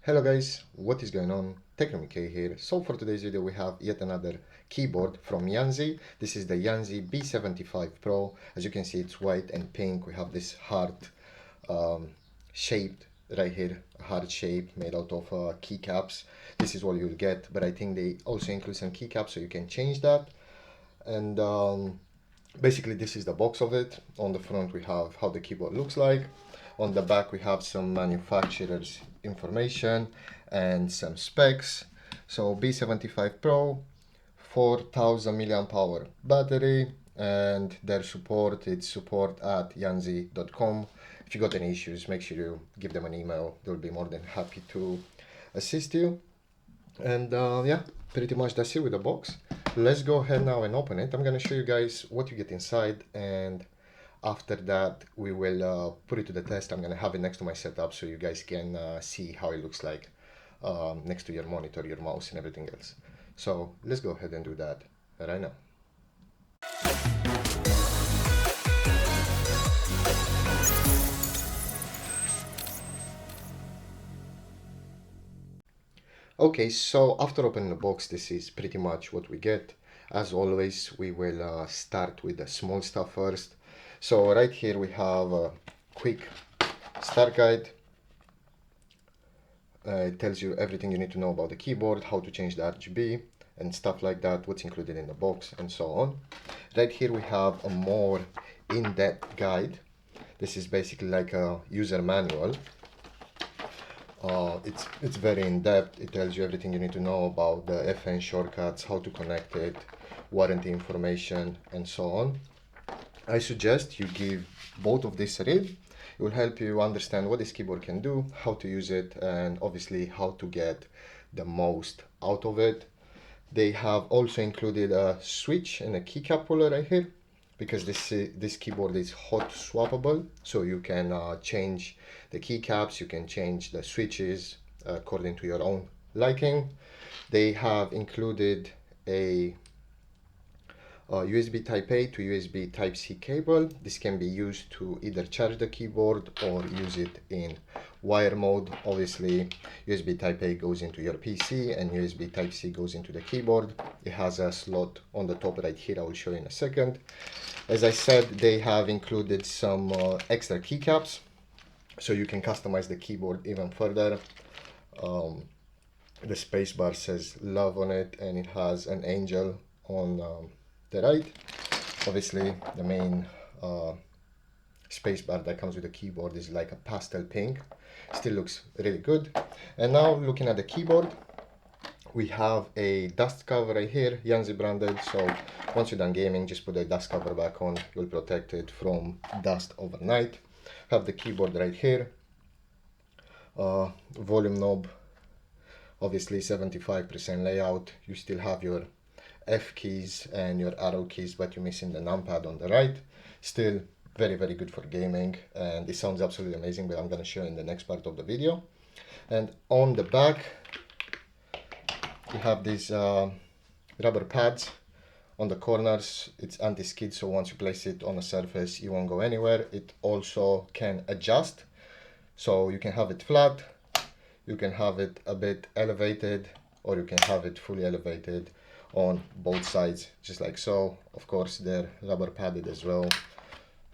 Hello guys, what is going on? techroomuk here. So for today's video we have yet another keyboard from YUNZII. This is the YUNZII B75 Pro. As you can see, it's white and pink. We have this heart shaped right here, a heart shape made out of keycaps. This is all you'll get, but I think they also include some keycaps so you can change that. And basically this is the box of it. On the front we have how the keyboard looks like. On the back we have some manufacturer's information and some specs. So B75 Pro, 4000 milliamp hour battery, and their support, it's support@yunzii.com. If you got any issues, make sure you give them an email. They'll be more than happy to assist you. And yeah, pretty much that's it with the box. Let's go ahead now and open it. I'm gonna show you guys what you get inside, and after that we will put it to the test. I'm gonna have it next to my setup so you guys can see how it looks like next to your monitor, your mouse and everything else. So let's go ahead and do that right now. Okay, so after opening the box, this is pretty much what we get. As always, we will start with the small stuff first. So right here we have a quick start guide. It tells you everything you need to know about the keyboard, how to change the RGB and stuff like that, what's included in the box and so on. Right here we have a more in-depth guide. This is basically like a user manual. It's very in-depth. It tells you everything you need to know about the FN shortcuts, how to connect it, warranty information and so on. I suggest you give both of this a read. It will help you understand what this keyboard can do, how to use it, and obviously how to get the most out of it. They have also included a switch and a keycap puller right here, because this keyboard is hot swappable, so you can change the keycaps, you can change the switches according to your own liking. They have included a USB Type A to USB Type C cable. This can be used to either charge the keyboard or use it in wire mode. Obviously, USB Type A goes into your PC and USB Type C goes into the keyboard. It has a slot on the top right here. I will show you in a second. As I said, they have included some extra keycaps, so you can customize the keyboard even further. The spacebar says love on it, and it has an angel on the right. Obviously, the main spacebar that comes with the keyboard is like a pastel pink. Still looks really good. And now looking at the keyboard, we have a dust cover right here, YUNZII branded. So once you're done gaming, just put the dust cover back on. You'll protect it from dust overnight. Have the keyboard right here. Volume knob, obviously 75% layout. You still have your F keys and your arrow keys, but you're missing the numpad on the right. Still very, very good for gaming, and it sounds absolutely amazing, but I'm going to show you in the next part of the video. And on the back, you have these rubber pads on the corners. It's anti-skid, so once you place it on a surface, you won't go anywhere. It also can adjust, so you can have it flat, you can have it a bit elevated, or you can have it fully elevated on both sides, just like so. Of course, they're rubber padded as well.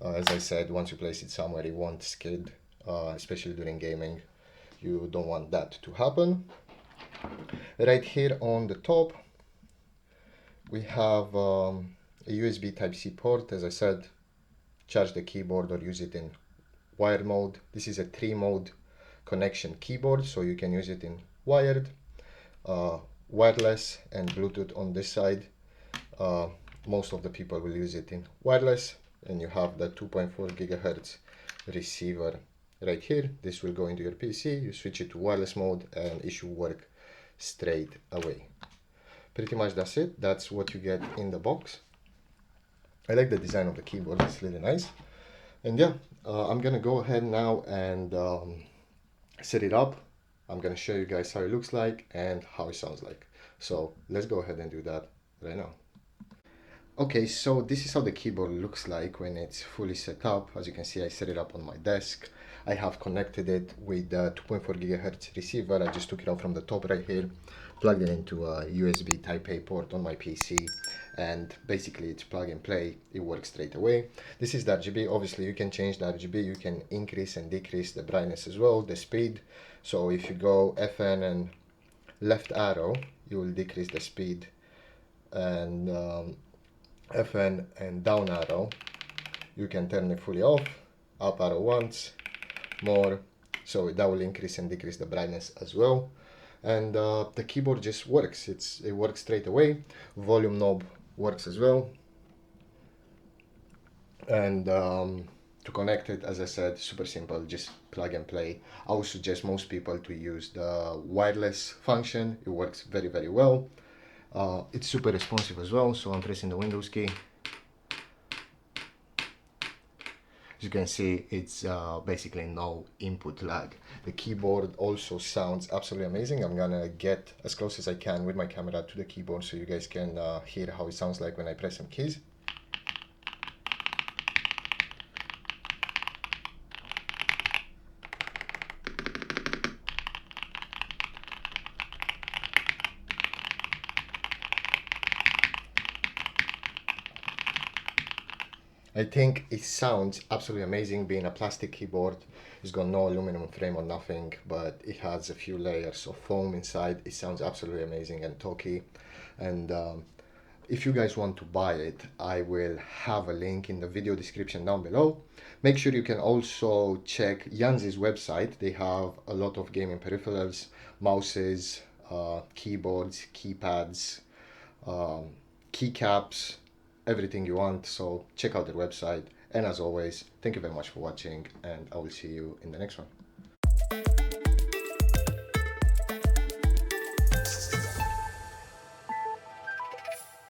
As I said, once you place it somewhere, it won't skid, especially during gaming. You don't want that to happen. Right here on the top, we have a USB Type-C port. As I said, charge the keyboard or use it in wired mode. This is a 3-mode connection keyboard, so you can use it in wired, wireless and Bluetooth on this side. Most of the people will use it in wireless, and you have the 2.4 gigahertz receiver right here. This will go into your PC, you switch it to wireless mode, and it should work straight away. Pretty much that's it. That's what you get in the box. I like the design of the keyboard, it's really nice. And yeah, I'm gonna go ahead now and set it up. I'm gonna show you guys how it looks like and how it sounds like. So let's go ahead and do that right now. Okay, so this is how the keyboard looks like when it's fully set up. As you can see, I set it up on my desk. I have connected it with the 2.4 gigahertz receiver. I just took it out from the top right here, plugged it into a USB Type A port on my PC, and basically it's plug and play. It works straight away. This is the RGB. Obviously you can change the RGB. You can increase and decrease the brightness as well, the speed. So if you go FN and left arrow, you will decrease the speed, and FN and down arrow, you can turn it fully off. Up arrow once, more, so that will increase and decrease the brightness as well. And the keyboard just works. It works straight away. Volume knob works as well. And to connect it, as I said, super simple, just plug and play. I would suggest most people to use the wireless function. It works very, very well. It's super responsive as well, so I'm pressing the Windows key. As you can see, it's basically no input lag. The keyboard also sounds absolutely amazing. I'm gonna get as close as I can with my camera to the keyboard so you guys can hear how it sounds like when I press some keys. I think it sounds absolutely amazing being a plastic keyboard. It's got no aluminum frame or nothing, but it has a few layers of foam inside. It sounds absolutely amazing and talky. And if you guys want to buy it, I will have a link in the video description down below. Make sure you can also check YUNZII's website. They have a lot of gaming peripherals, mouses, keyboards, keypads, keycaps, everything you want. So check out their website. And as always, thank you very much for watching, and I will see you in the next one.